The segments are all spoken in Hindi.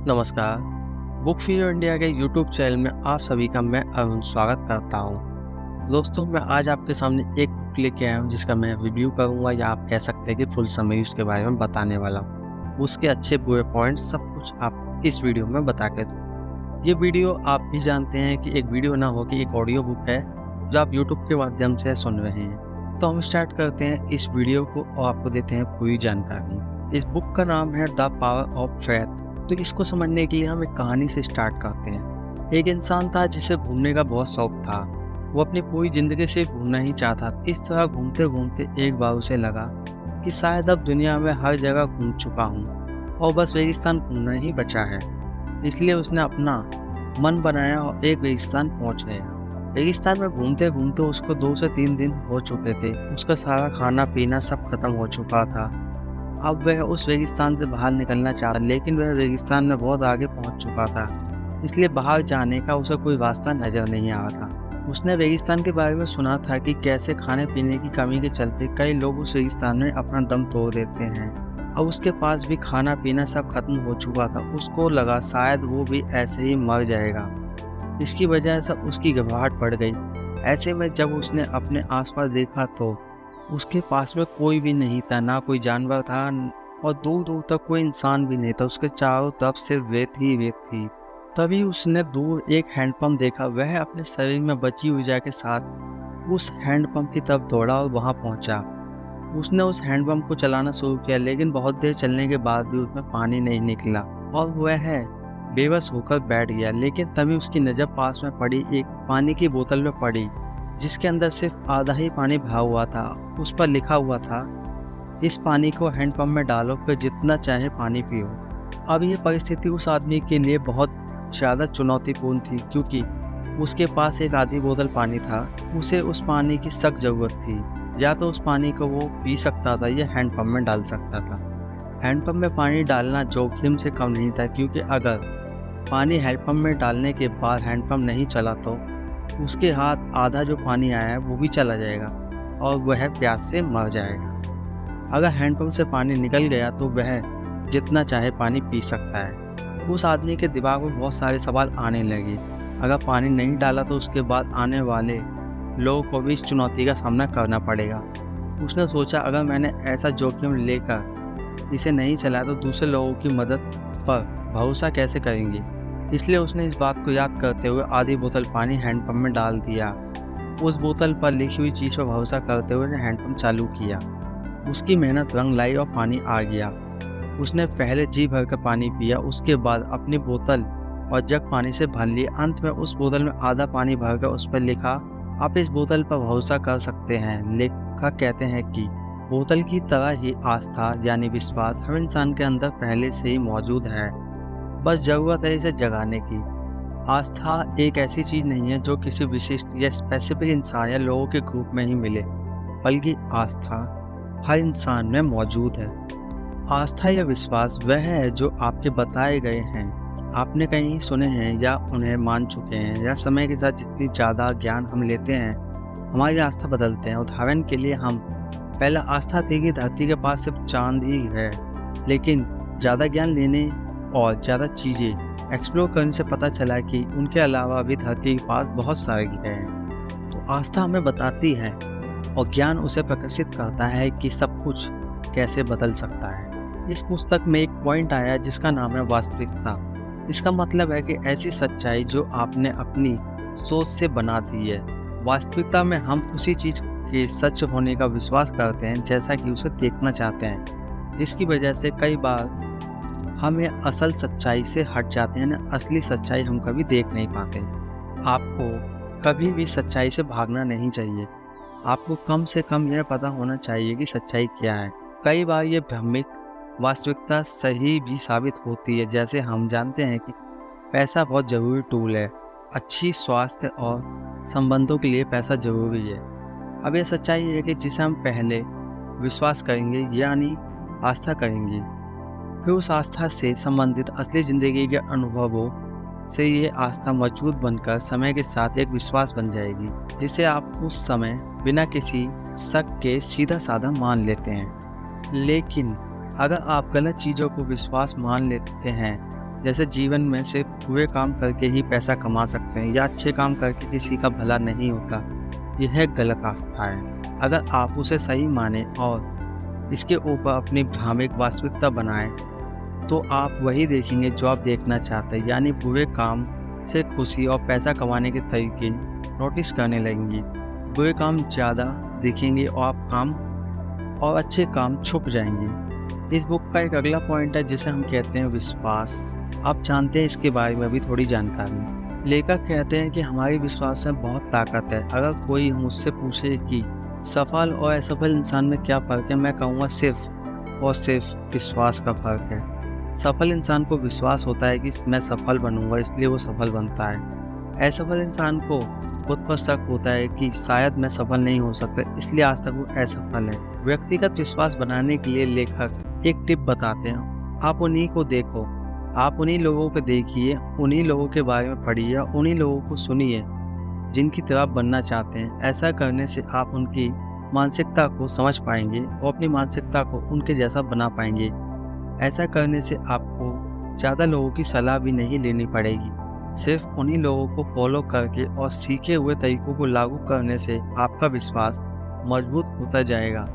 नमस्कार। बुक फीयर इंडिया के यूट्यूब चैनल में आप सभी का मैं अरुण स्वागत करता हूँ। दोस्तों, मैं आज आपके सामने एक बुक लेके आया हूँ जिसका मैं रिव्यू करूँगा या आप कह सकते हैं कि फुल समरी उसके बारे में बताने वाला हूँ। उसके अच्छे बुरे पॉइंट्स सब कुछ आप इस वीडियो में बता के दूँ। ये वीडियो आप भी जानते हैं कि एक वीडियो ना हो कि एक ऑडियो बुक है जो आप यूट्यूब के माध्यम से सुन रहे हैं। तो हम स्टार्ट करते हैं इस वीडियो को और आपको देते हैं पूरी जानकारी। इस बुक का नाम है द पावर ऑफ फेथ। तो इसको समझने के लिए हम एक कहानी से स्टार्ट करते हैं। एक इंसान था जिसे घूमने का बहुत शौक था। वो अपनी पूरी जिंदगी से घूमना ही चाहता। इस तरह घूमते घूमते एक बार उसे लगा कि शायद अब दुनिया में हर जगह घूम चुका हूँ और बस रेगिस्तान घूमना ही बचा है। इसलिए उसने अपना मन बनाया और एक रेगिस्तान पहुँच गया। रेगिस्तान में घूमते घूमते उसको 2 से 3 दिन हो चुके थे। उसका सारा खाना पीना सब खत्म हो चुका था। अब वह उस रेगिस्तान से बाहर निकलना चाहा, लेकिन वह रेगिस्तान में बहुत आगे पहुंच चुका था। इसलिए बाहर जाने का उसे कोई रास्ता नजर नहीं आ रहा था। उसने रेगिस्तान के बारे में सुना था कि कैसे खाने पीने की कमी के चलते कई लोग उस रेगिस्तान में अपना दम तोड़ देते हैं। अब उसके पास भी खाना पीना सब खत्म हो चुका था। उसको लगा शायद वो भी ऐसे ही मर जाएगा। इसकी वजह से उसकी घबराहट बढ़ गई। ऐसे में जब उसने अपने आसपास देखा तो उसके पास में कोई भी नहीं था, ना कोई जानवर था और दूर दूर तक कोई इंसान भी नहीं था। उसके चारों तरफ सिर्फ रेत ही रेत थी। तभी उसने दूर एक हैंडपंप देखा। वह अपने शरीर में बची ऊर्जा के साथ उस हैंडपंप की तरफ दौड़ा और वहां पहुंचा। उसने उस हैंडपंप को चलाना शुरू किया, लेकिन बहुत देर चलने के बाद भी उसमें पानी नहीं निकला और वह बेबस होकर बैठ गया। लेकिन तभी उसकी नज़र पास में पड़ी एक पानी की बोतल में पड़ी जिसके अंदर सिर्फ आधा ही पानी भरा हुआ था। उस पर लिखा हुआ था, इस पानी को हैंडपंप में डालो फिर जितना चाहे पानी पियो। अब ये परिस्थिति उस आदमी के लिए बहुत ज़्यादा चुनौतीपूर्ण थी, क्योंकि उसके पास एक आधी बोतल पानी था। उसे उस पानी की सख्त ज़रूरत थी। या तो उस पानी को वो पी सकता था या हैंडपंप में डाल सकता था। हैंडपंप में पानी डालना जोखिम से कम नहीं था, क्योंकि अगर पानी हैंडपंप में डालने के बाद हैंडपंप नहीं चला तो उसके हाथ आधा जो पानी आया है वो भी चला जाएगा और वह प्यास से मर जाएगा। अगर हैंडपंप से पानी निकल गया तो वह जितना चाहे पानी पी सकता है। उस आदमी के दिमाग में बहुत सारे सवाल आने लगे। अगर पानी नहीं डाला तो उसके बाद आने वाले लोगों को भी इस चुनौती का सामना करना पड़ेगा। उसने सोचा, अगर मैंने ऐसा जोखिम लेकर इसे नहीं चलाया तो दूसरे लोगों की मदद पर भरोसा कैसे करेंगे। इसलिए उसने इस बात को याद करते हुए आधी बोतल पानी हैंडपंप में डाल दिया। उस बोतल पर लिखी हुई चीज़ पर भरोसा करते हुए हैंडपंप चालू किया। उसकी मेहनत रंग लाई और पानी आ गया। उसने पहले जी भर कर पानी पिया, उसके बाद अपनी बोतल और जग पानी से भर लिया। अंत में उस बोतल में आधा पानी भरकर उस पर लिखा, आप इस बोतल पर भरोसा कर सकते हैं। लेखक कहते हैं कि बोतल की तरह ही आस्था यानी विश्वास हर इंसान के अंदर पहले से ही मौजूद है, बस ज़रूरत है इसे जगाने की। आस्था एक ऐसी चीज़ नहीं है जो किसी विशिष्ट या स्पेसिफिक इंसान या लोगों के ग्रुप में ही मिले, बल्कि आस्था हर इंसान में मौजूद है। आस्था या विश्वास वह है जो आपके बताए गए हैं, आपने कहीं सुने हैं या उन्हें मान चुके हैं, या समय के साथ जितनी ज़्यादा ज्ञान हम लेते हैं हमारी आस्था बदलते हैं। उदाहरण के लिए हम पहले आस्था थी कि धरती के पास सिर्फ चांद ही है, लेकिन ज़्यादा ज्ञान लेने और ज़्यादा चीज़ें एक्सप्लोर करने से पता चला कि उनके अलावा भी धरती के पास बहुत सारे ग्रह हैं। तो आस्था हमें बताती है और ज्ञान उसे प्रकाशित करता है कि सब कुछ कैसे बदल सकता है। इस पुस्तक में एक पॉइंट आया जिसका नाम है वास्तविकता। इसका मतलब है कि ऐसी सच्चाई जो आपने अपनी सोच से बना दी है। वास्तविकता में हम उसी चीज़ के सच होने का विश्वास करते हैं जैसा कि उसे देखना चाहते हैं, जिसकी वजह से कई बार हम ये असल सच्चाई से हट जाते हैं ना। असली सच्चाई हम कभी देख नहीं पाते। आपको कभी भी सच्चाई से भागना नहीं चाहिए। आपको कम से कम यह पता होना चाहिए कि सच्चाई क्या है। कई बार ये भ्रमिक वास्तविकता सही भी साबित होती है। जैसे हम जानते हैं कि पैसा बहुत ज़रूरी टूल है। अच्छी स्वास्थ्य और संबंधों के लिए पैसा ज़रूरी है। अब यह सच्चाई है कि जिसे हम पहले विश्वास करेंगे यानी आस्था करेंगे, फिर उस आस्था से संबंधित असली ज़िंदगी के अनुभवों से ये आस्था मजबूत बनकर समय के साथ एक विश्वास बन जाएगी, जिसे आप उस समय बिना किसी शक के सीधा साधा मान लेते हैं। लेकिन अगर आप गलत चीज़ों को विश्वास मान लेते हैं जैसे जीवन में सिर्फ बुरे काम करके ही पैसा कमा सकते हैं या अच्छे काम करके किसी का भला नहीं होता, यह गलत आस्था है। अगर आप उसे सही माने और इसके ऊपर अपनी भ्रामिक वास्तविकता बनाएं, तो आप वही देखेंगे जो आप देखना चाहते हैं, यानी बुरे काम से खुशी और पैसा कमाने के तरीके नोटिस करने लगेंगे। बुरे काम ज़्यादा दिखेंगे और आप काम और अच्छे काम छुप जाएंगे। इस बुक का एक अगला पॉइंट है जिसे हम कहते हैं विश्वास। आप जानते हैं इसके बारे में भी थोड़ी जानकारी। लेखक कहते हैं कि हमारे विश्वास में बहुत ताकत है। अगर कोई मुझसे पूछे कि सफल और असफल इंसान में क्या फ़र्क है, मैं कहूँगा सिर्फ और सिर्फ विश्वास का फ़र्क है। सफल इंसान को विश्वास होता है कि मैं सफल बनूंगा, इसलिए वो सफल बनता है। असफल इंसान को खुद पर शक होता है कि शायद मैं सफल नहीं हो सकता, इसलिए आज तक वो असफल है। व्यक्तिगत विश्वास बनाने के लिए लेखक एक टिप बताते हैं। आप उन्हीं को देखो, आप उन्हीं लोगों को देखिए, उन्हीं लोगों के बारे में पढ़िए, उन्हीं लोगों को सुनिए जिनकी तरह बनना चाहते हैं। ऐसा करने से आप उनकी मानसिकता को समझ पाएंगे और अपनी मानसिकता को उनके जैसा बना पाएंगे। ऐसा करने से आपको ज़्यादा लोगों की सलाह भी नहीं लेनी पड़ेगी। सिर्फ उन्हीं लोगों को फॉलो करके और सीखे हुए तरीकों को लागू करने से आपका विश्वास मजबूत होता जाएगा।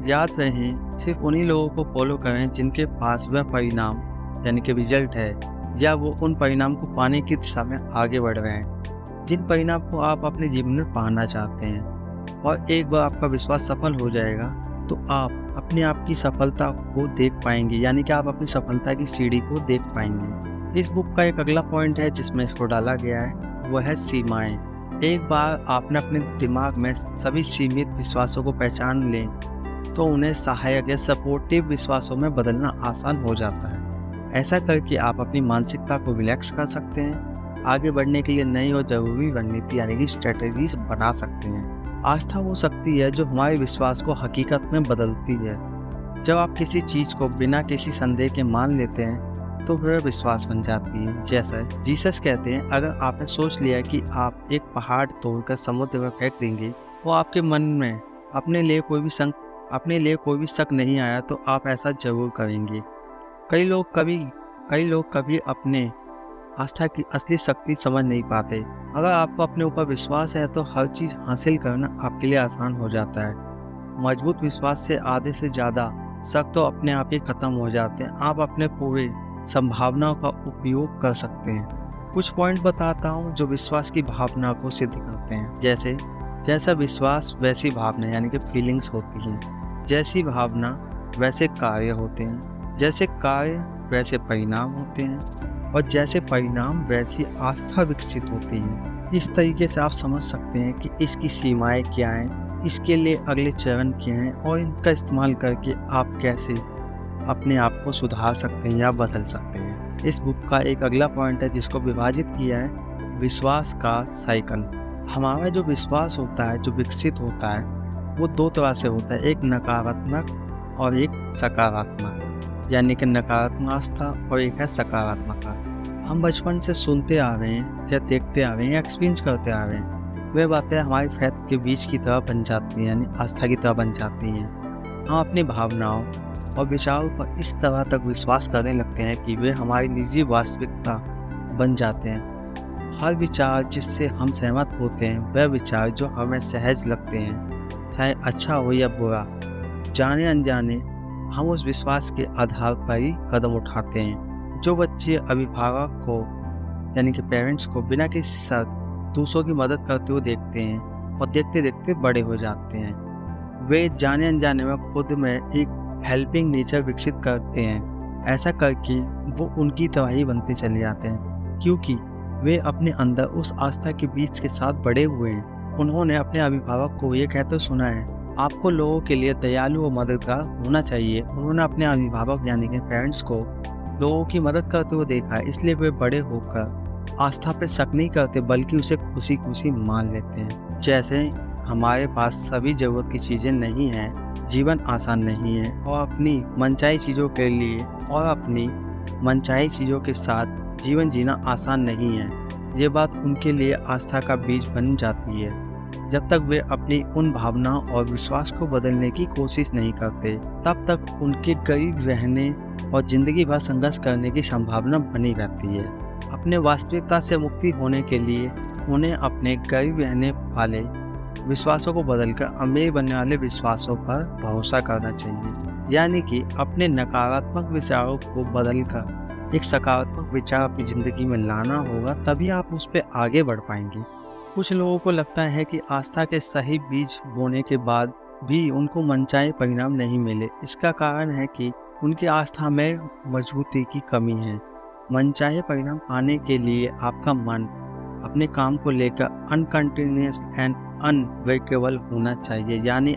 याद रहे, सिर्फ उन्हीं लोगों को फॉलो करें जिनके पास वह परिणाम यानी कि रिजल्ट है, या वो उन परिणाम को पाने की दिशा में आगे बढ़ रहे हैं जिन परिणाम को आप अपने जीवन में पाना चाहते हैं। और एक बार आपका विश्वास सफल हो जाएगा तो आप अपने आप की सफलता को देख पाएंगे, यानी कि आप अपनी सफलता की सीढ़ी को देख पाएंगे। इस बुक का एक अगला पॉइंट है जिसमें इसको डाला गया है, वह है सीमाएं। एक बार आपने अपने दिमाग में सभी सीमित विश्वासों को पहचान लें तो उन्हें सहायक या सपोर्टिव विश्वासों में बदलना आसान हो जाता है। ऐसा करके आप अपनी मानसिकता को रिलैक्स कर सकते हैं, आगे बढ़ने के लिए नई और ज़रूरी रणनीति यानी कि स्ट्रेटजीज बना सकते हैं। आस्था वो शक्ति है जो हमारे विश्वास को हकीकत में बदलती है। जब आप किसी चीज़ को बिना किसी संदेह के मान लेते हैं तो वह विश्वास बन जाती है। जैसा जीसस कहते हैं, अगर आपने सोच लिया कि आप एक पहाड़ तोड़कर समुद्र में फेंक देंगे और आपके मन में अपने लिए कोई भी शक नहीं आया तो आप ऐसा जरूर करेंगे। कई लोग कभी अपने आस्था की असली शक्ति समझ नहीं पाते। अगर आपको अपने ऊपर विश्वास है तो हर चीज़ हासिल करना आपके लिए आसान हो जाता है। मजबूत विश्वास से आधे से ज़्यादा शक तो अपने आप ही खत्म हो जाते हैं। आप अपने पूरे संभावनाओं का उपयोग कर सकते हैं। कुछ पॉइंट बताता हूँ जो विश्वास की भावना को सिद्ध करते हैं। जैसा विश्वास वैसी भावना यानी कि फीलिंग्स होती हैं। जैसी भावना वैसे कार्य होते हैं। जैसे कार्य वैसे परिणाम होते हैं और जैसे परिणाम वैसी आस्था विकसित होती है। इस तरीके से आप समझ सकते हैं कि इसकी सीमाएं क्या हैं, इसके लिए अगले चरण क्या हैं और इनका इस्तेमाल करके आप कैसे अपने आप को सुधार सकते हैं या बदल सकते हैं। इस बुक का एक अगला पॉइंट है जिसको विभाजित किया है विश्वास का साइकिल। हमारा जो विश्वास होता है, जो विकसित होता है, वो दो तरह से होता है, एक नकारात्मक और एक सकारात्मक, यानी कि नकारात्मक आस्था और एक है सकारात्मक आस्था। हम बचपन से सुनते आ रहे हैं या देखते आ रहे हैं या एक्सपीरियंस करते आ रहे हैं, वे बातें हमारी फेथ के बीच की तरह बन जाती हैं, यानी आस्था की तरह बन जाती हैं। हम अपनी भावनाओं और विचारों पर इस तरह तक विश्वास करने लगते हैं कि वे हमारी निजी वास्तविकता बन जाते हैं। हर विचार जिससे हम सहमत होते हैं, वह विचार जो हमें सहज लगते हैं, चाहे अच्छा हो या बुरा, जाने अनजाने हम उस विश्वास के आधार पर ही कदम उठाते हैं। जो बच्चे अभिभावक को यानी कि पेरेंट्स को बिना किसी शर्त दूसरों की मदद करते हुए देखते हैं और देखते देखते बड़े हो जाते हैं, वे जाने अनजाने में खुद में एक हेल्पिंग नेचर विकसित करते हैं। ऐसा करके वो उनकी तरह ही बनते चले जाते हैं, क्योंकि वे अपने अंदर उस आस्था के बीज के साथ बड़े हुए हैं। उन्होंने अपने अभिभावक को ये कहते सुना है, आपको लोगों के लिए दयालु और मददगार होना चाहिए। उन्होंने अपने अभिभावक यानी कि पेरेंट्स को लोगों की मदद करते हुए देखा है, इसलिए वे बड़े होकर आस्था पे शक नहीं करते बल्कि उसे खुशी खुशी मान लेते हैं। जैसे हमारे पास सभी ज़रूरत की चीज़ें नहीं हैं, जीवन आसान नहीं है और अपनी मनचाही चीज़ों के साथ जीवन जीना आसान नहीं है। ये बात उनके लिए आस्था का बीज बन जाती है। जब तक वे अपनी उन भावनाओं और विश्वास को बदलने की कोशिश नहीं करते, तब तक उनके करीब रहने और जिंदगी भर संघर्ष करने की संभावना बनी रहती है। अपने वास्तविकता से मुक्ति होने के लिए उन्हें अपने करीब रहने वाले विश्वासों को बदलकर अमीर बनने वाले विश्वासों पर भरोसा करना चाहिए। यानी कि अपने नकारात्मक विचारों को बदलकर एक सकारात्मक विचार अपनी ज़िंदगी में लाना होगा, तभी आप उस पर आगे बढ़ पाएंगे। कुछ लोगों को लगता है कि आस्था के सही बीज बोने के बाद भी उनको मनचाहे परिणाम नहीं मिले। इसका कारण है कि उनकी आस्था में मजबूती की कमी है। मनचाहे परिणाम पाने के लिए आपका मन अपने काम को लेकर अनकंटिन्यूअस एंड अनब्रेकेबल होना चाहिए। यानी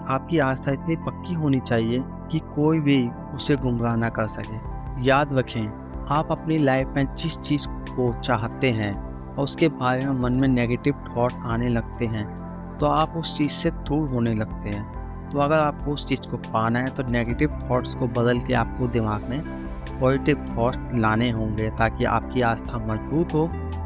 आपकी आस्था इतनी पक्की होनी चाहिए कि कोई भी उसे गुमराह ना कर सके। याद रखें, आप अपनी लाइफ में जिस चीज़ को चाहते हैं और उसके बारे में मन में नेगेटिव थॉट आने लगते हैं तो आप उस चीज़ से दूर होने लगते हैं। तो अगर आपको उस चीज़ को पाना है तो नेगेटिव थॉट्स को बदल के आपको दिमाग में पॉजिटिव थॉट लाने होंगे, ताकि आपकी आस्था मजबूत हो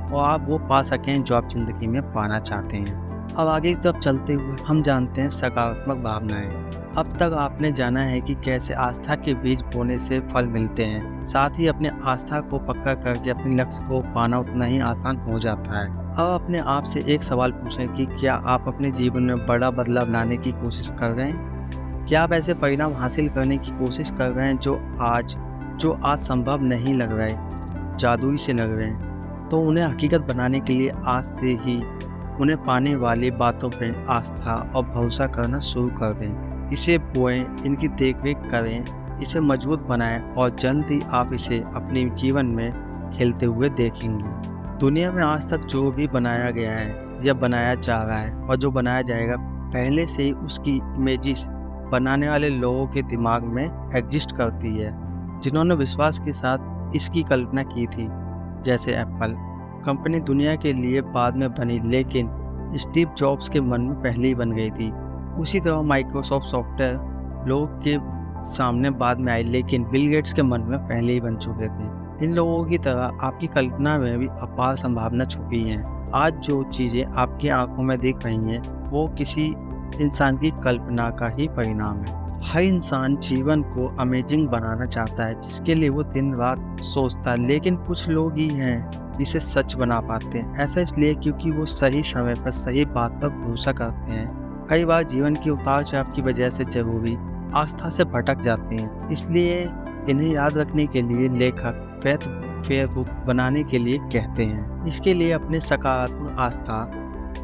और आप वो पा सकें जो आप ज़िंदगी में पाना चाहते हैं। अब आगे की तरफ चलते हुए हम जानते हैं सकारात्मक भावनाएं। अब तक आपने जाना है कि कैसे आस्था के बीज बोने से फल मिलते हैं। साथ ही अपने आस्था को पक्का करके अपने लक्ष्य को पाना उतना ही आसान हो जाता है। अब अपने आप से एक सवाल पूछें कि क्या आप अपने जीवन में बड़ा बदलाव लाने की कोशिश कर रहे हैं? क्या आप ऐसे परिणाम हासिल करने की कोशिश कर रहे हैं जो आज संभव नहीं लग रहे, जादुई से लग रहे हैं? तो उन्हें हकीकत बनाने के लिए आज से ही उन्हें पाने वाली बातों पर आस्था और भरोसा करना शुरू कर दें। इसे बोएं, इनकी देखरेख करें, इसे मजबूत बनाएं और जल्द ही आप इसे अपने जीवन में खेलते हुए देखेंगे। दुनिया में आज तक जो भी बनाया गया है या बनाया जा रहा है और जो बनाया जाएगा, पहले से ही उसकी इमेजेस बनाने वाले लोगों के दिमाग में एग्जिस्ट करती है, जिन्होंने विश्वास के साथ इसकी कल्पना की थी। जैसे एप्पल कंपनी दुनिया के लिए बाद में बनी, लेकिन स्टीव जॉब्स के मन में पहले ही बन गई थी। उसी तरह माइक्रोसॉफ्ट सॉफ्टवेयर लोगों के सामने बाद में आई, लेकिन बिल गेट्स के मन में पहले ही बन चुके थे। इन लोगों की तरह आपकी कल्पना में भी अपार संभावना छुपी है। आज जो चीज़ें आपकी आंखों में दिख रही हैं वो किसी इंसान की कल्पना का ही परिणाम है। हर इंसान जीवन को अमेजिंग बनाना चाहता है, जिसके लिए वो दिन रात सोचता है, लेकिन कुछ लोग ही हैं जिसे सच बना पाते हैं। ऐसा इसलिए क्योंकि वो सही समय पर सही बात पर भरोसा करते हैं। कई बार जीवन की उतार चढ़ाव की वजह से जरूरी आस्था से भटक जाते हैं, इसलिए इन्हें याद रखने के लिए लेखक फेथ फेयर बुक बनाने के लिए कहते हैं। इसके लिए अपने सकारात्मक आस्था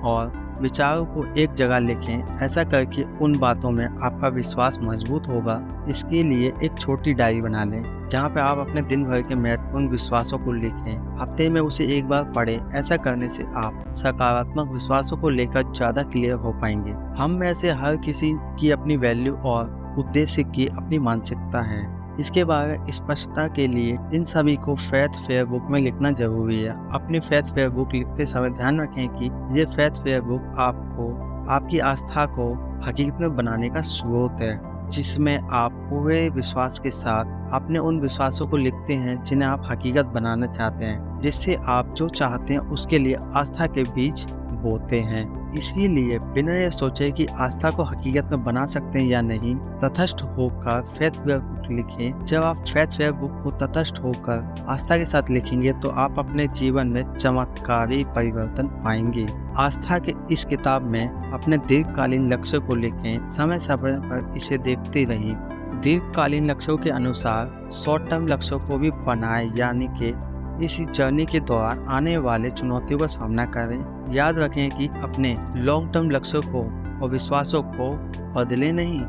और विचारों को एक जगह लिखें। ऐसा करके उन बातों में आपका विश्वास मजबूत होगा। इसके लिए एक छोटी डायरी बना लें जहाँ पे आप अपने दिन भर के महत्वपूर्ण विश्वासों को लिखें। हफ्ते में उसे एक बार पढ़ें। ऐसा करने से आप सकारात्मक विश्वासों को लेकर ज़्यादा क्लियर हो पाएंगे। हम में से हर किसी की अपनी वैल्यू और उद्देश्य की अपनी मानसिकता है। इसके बारे में स्पष्टता के लिए इन सभी को फेथ फेयर बुक में लिखना जरूरी है। अपनी फेथ फेयर बुक लिखते समय ध्यान रखें कि ये फेथ फेयर बुक आपकी आस्था को हकीकत में बनाने का स्रोत है, जिसमें आप पूरे विश्वास के साथ अपने उन विश्वासों को लिखते हैं जिन्हें आप हकीकत बनाना चाहते हैं, जिससे आप जो चाहते हैं उसके लिए आस्था के बीज बोते हैं। इसीलिए बिना ये सोचे कि आस्था को हकीकत में बना सकते हैं या नहीं, तटस्थ होकर फेथ फेयर बुक लिखें। जब आप फेथ फेयर बुक को तटस्थ होकर आस्था के साथ लिखेंगे तो आप अपने जीवन में चमत्कारी परिवर्तन पाएंगे। आस्था के इस किताब में अपने दीर्घकालीन लक्ष्य को लिखें। समय समय पर इसे देखते रहें। दीर्घकालीन लक्ष्यों के अनुसार शॉर्ट टर्म लक्ष्यों को भी बनाएं, यानी कि इस जर्नी के दौरान आने वाले चुनौतियों का सामना करें। याद रखें कि अपने लॉन्ग टर्म लक्ष्यों को और विश्वासों को बदलें नहीं,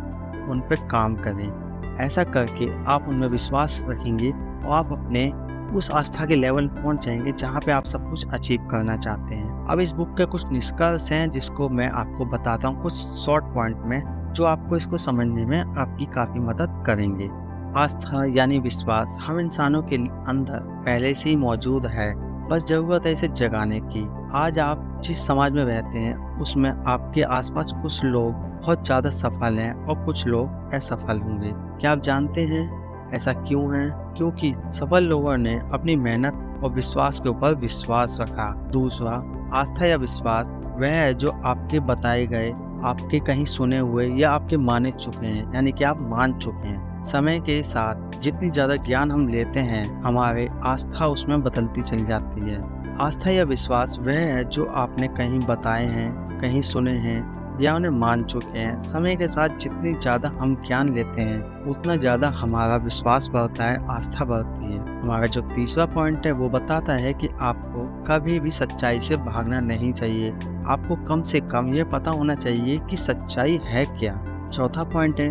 उन पर काम करें। ऐसा करके आप उनमें विश्वास रखेंगे और आप अपने उस आस्था के लेवल पहुंच जाएंगे जहां पे आप सब कुछ अचीव करना चाहते हैं। अब इस बुक के कुछ निष्कर्ष हैं जिसको मैं आपको बताता हूं कुछ शॉर्ट पॉइंट में, जो आपको इसको समझने में आपकी काफ़ी मदद करेंगे। आस्था यानी विश्वास हम इंसानों के अंदर पहले से ही मौजूद है, बस ज़रूरत है इसे जगाने की। आज आप जिस समाज में रहते हैं उसमें आपके आसपास कुछ लोग बहुत ज़्यादा सफल हैं और कुछ लोग असफल होंगे। क्या आप जानते हैं ऐसा क्यों है? क्योंकि सफल लोगों ने अपनी मेहनत और विश्वास के ऊपर विश्वास रखा। दूसरा, आस्था या विश्वास वह है जो आपके बताए गए आपके कहीं सुने हुए या आपके माने चुके हैं, यानी कि आप मान चुके हैं। समय के साथ जितनी ज़्यादा ज्ञान हम लेते हैं, हमारे आस्था उसमें बदलती चली जाती है। आस्था या विश्वास वह है जो आपने कहीं बताए हैं, कहीं सुने हैं या उन्हें मान चुके हैं। समय के साथ जितनी ज़्यादा हम ज्ञान लेते हैं, उतना ज़्यादा हमारा विश्वास बढ़ता है, आस्था बढ़ती है। हमारा जो तीसरा पॉइंट है वो बताता है कि आपको कभी भी सच्चाई से भागना नहीं चाहिए। आपको कम से कम ये पता होना चाहिए कि सच्चाई है क्या। चौथा पॉइंट है,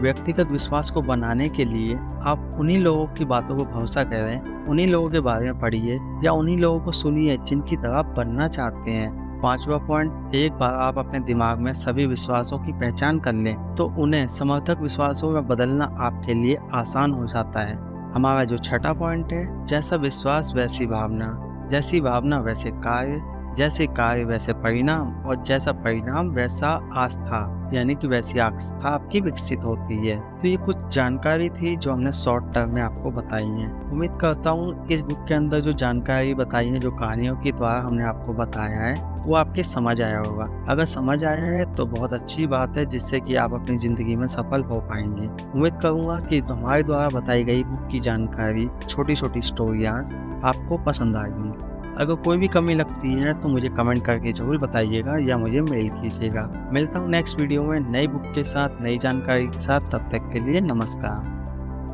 व्यक्तिगत विश्वास को बनाने के लिए आप उन्हीं लोगों की बातों को भरोसा करें, उन्हीं लोगों के बारे में पढ़िए या उन्हीं लोगों को सुनिए जिनकी तरह बनना चाहते हैं। पांचवा पॉइंट, एक बार आप अपने दिमाग में सभी विश्वासों की पहचान कर लें तो उन्हें समर्थक विश्वासों में बदलना आपके लिए आसान हो जाता है। हमारा जो छठा पॉइंट है, जैसा विश्वास वैसी भावना, जैसी भावना वैसे कार्य, जैसे कार्य वैसे परिणाम और जैसा परिणाम वैसा आस्था, यानी कि वैसी आस्था आपकी विकसित होती है। तो ये कुछ जानकारी थी जो हमने शॉर्ट टर्म में आपको बताई है। उम्मीद करता हूँ इस बुक के अंदर जो जानकारी बताई है, जो कहानियों के द्वारा हमने आपको बताया है, वो आपके समझ आया होगा। अगर समझ आया है तो बहुत अच्छी बात है, जिससे कि आप अपनी ज़िंदगी में सफल हो पाएंगे। उम्मीद करूँगा कि हमारे द्वारा बताई गई बुक की जानकारी, छोटी छोटी स्टोरियाँ आपको पसंद आएगी। अगर कोई भी कमी लगती है तो मुझे कमेंट करके ज़रूर बताइएगा या मुझे मेल कीजिएगा। मिलता हूँ नेक्स्ट वीडियो में नई बुक के साथ, नई जानकारी के साथ। तब तक के लिए नमस्कार।